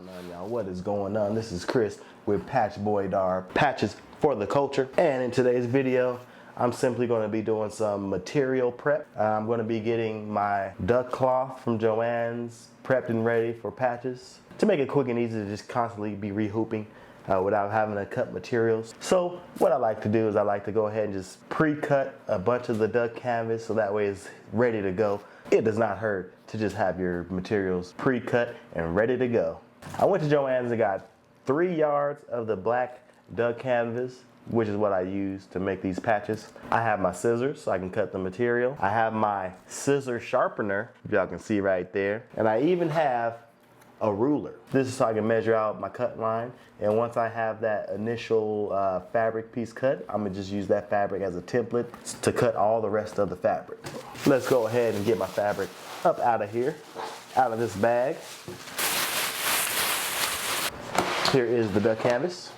going on, y'all? What is going on? This is Chris with Patchboydar, patches for the culture. And in today's video, I'm simply going to be doing some material prep. I'm going to be getting my duck cloth from Joann's prepped and ready for patches to make it quick and easy to just constantly be rehooping without having to cut materials. So what I like to do is I like to go ahead and just pre-cut a bunch of the duck canvas so that way it's ready to go. It does not hurt to just have your materials pre-cut and ready to go. I went to Joann's and got 3 yards of the black duck canvas, which is what I use to make these patches. I have my scissors so I can cut the material. I have my scissor sharpener, if y'all can see right there. And I even have a ruler. This is so I can measure out my cut line. And once I have that initial fabric piece cut, I'm gonna just use that fabric as a template to cut all the rest of the fabric. Let's go ahead and get my fabric up out of here, out of this bag. Here is the duck canvas.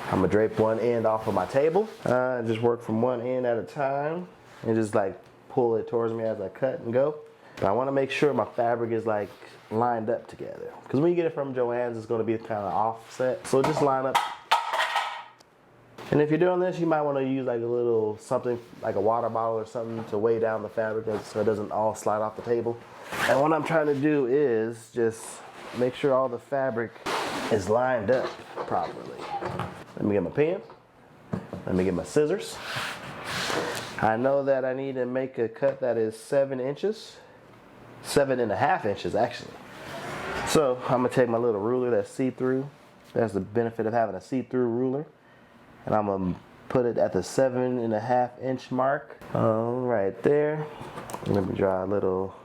I'm gonna drape one end off of my table. Just work from one end at a time and just like pull it towards me as I cut and go. But I wanna make sure my fabric is like lined up together. Because when you get it from Joann's, it's gonna be kind of offset. So just line up. And if you're doing this, you might wanna use like a little something, like a water bottle or something to weigh down the fabric so it doesn't all slide off the table. And what I'm trying to do is just make sure all the fabric is lined up properly. Let me get my pen. Let me get my scissors. I know that I need to make a cut that is 7 inches. 7.5 inches actually. So I'm gonna take my little ruler that's see-through. That's the benefit of having a see-through ruler. And I'm gonna put it at the 7.5 inch mark. Right there. Let me draw a little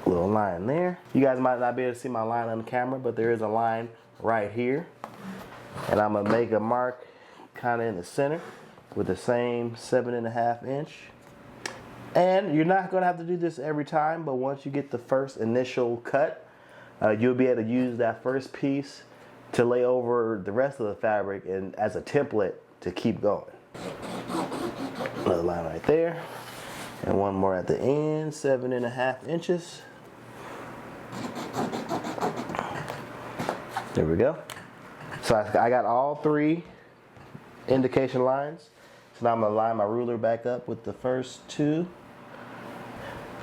line there. You guys might not be able to see my line on the camera, but there is a line right here. And I'm gonna make a mark kind of in the center with the same 7.5 inch. And you're not gonna have to do this every time, but once you get the first initial cut, you'll be able to use that first piece to lay over the rest of the fabric and as a template to keep going. Another line right there. And one more at the end, 7.5 inches. There we go. So I got all 3 indication lines. So now I'm gonna line my ruler back up with the first 2.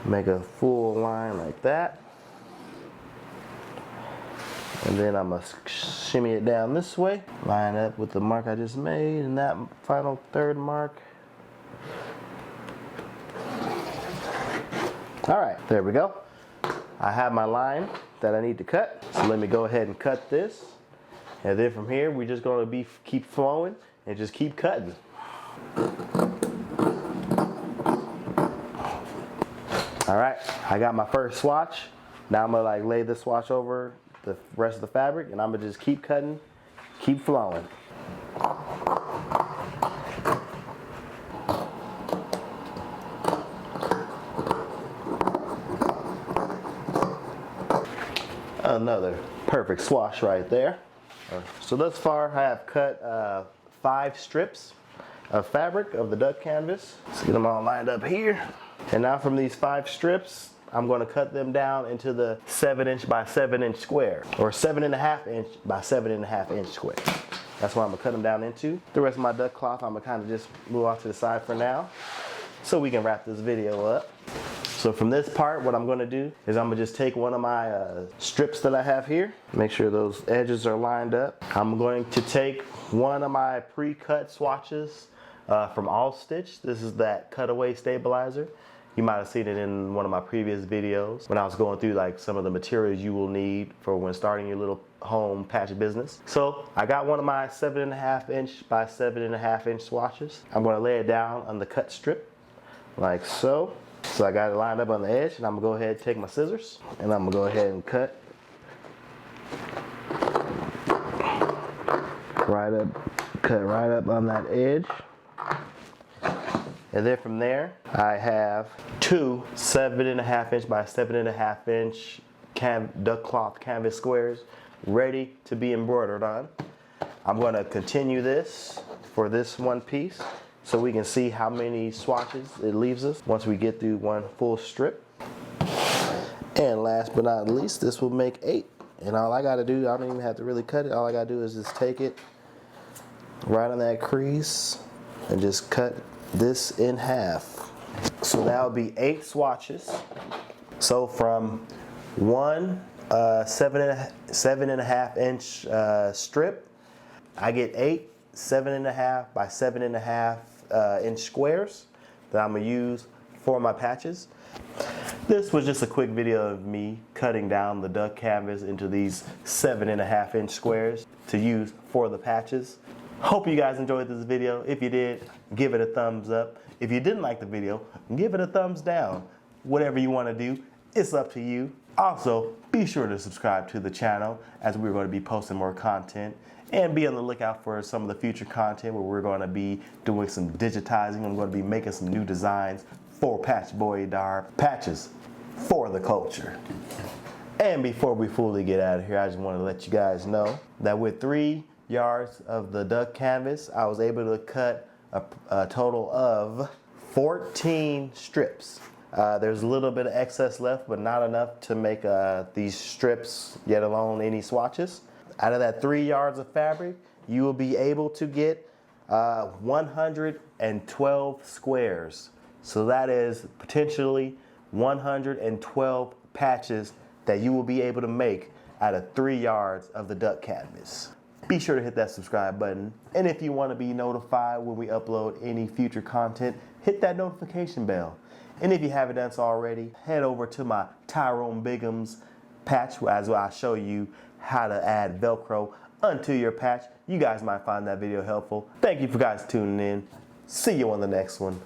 Make a full line like that. And then I'm gonna shimmy it down this way. Line up with the mark I just made and that final 3rd mark. All right, there we go. I have my line that I need to cut. So let me go ahead and cut this. And then from here, we're just gonna keep flowing and just keep cutting. All right, I got my first swatch. Now I'm gonna like lay this swatch over the rest of the fabric and I'm gonna just keep cutting, keep flowing. Another perfect swatch right there. So thus far I have cut 5 strips of fabric of the duck canvas. Let's get them all lined up here. And now from these 5 strips, I'm going to cut them down into the 7 inch by 7 inch square, or 7.5 inch by 7.5 inch square. That's what I'm gonna cut them down into. The rest of my duck cloth, I'm gonna kind of just move off to the side for now, so we can wrap this video up. So from this part, what I'm gonna do is I'm gonna just take one of my strips that I have here, make sure those edges are lined up. I'm going to take one of my pre-cut swatches from All Stitch. This is that cutaway stabilizer. You might have seen it in one of my previous videos when I was going through like some of the materials you will need for when starting your little home patch business. So I got one of my 7.5 inch by 7.5 inch swatches. I'm gonna lay it down on the cut strip like so. So I got it lined up on the edge and I'm gonna go ahead and take my scissors and I'm gonna go ahead and cut right up on that edge. And then from there, I have 2 7.5 inch by 7.5 inch duck cloth canvas squares ready to be embroidered on. I'm going to continue this for this one piece so we can see how many swatches it leaves us once we get through one full strip. And last but not least, this will make 8. And all I gotta do, I don't even have to really cut it. All I gotta do is just take it right on that crease and just cut this in half. So that would be 8 swatches. So from one 7.5 inch strip, I get 8 7.5 by 7.5 inch squares that I'm gonna use for my patches. This was just a quick video of me cutting down the duck canvas into these 7.5 inch squares to use for the patches. Hope you guys enjoyed this video. If you did, give it a thumbs up. If you didn't like the video, give it a thumbs down. Whatever you want to do, it's up to you. Also, be sure to subscribe to the channel as we're going to be posting more content, and be on the lookout for some of the future content where we're going to be doing some digitizing. I'm going to be making some new designs for EMBROIDERY patches for the culture. And before we fully get out of here, I just want to let you guys know that with 3 yards of the duck canvas, I was able to cut a total of 14 strips. There's a little bit of excess left, but not enough to make these strips, yet alone any swatches. Out of that 3 yards of fabric, you will be able to get 112 squares. So that is potentially 112 patches that you will be able to make out of 3 yards of the duck canvas. Be sure to hit that subscribe button. And if you want to be notified when we upload any future content, hit that notification bell. And if you haven't done so already, head over to my Tyrone Bigham's patch as I show you how to add Velcro onto your patch. You guys might find that video helpful. Thank you for guys tuning in. See you on the next one.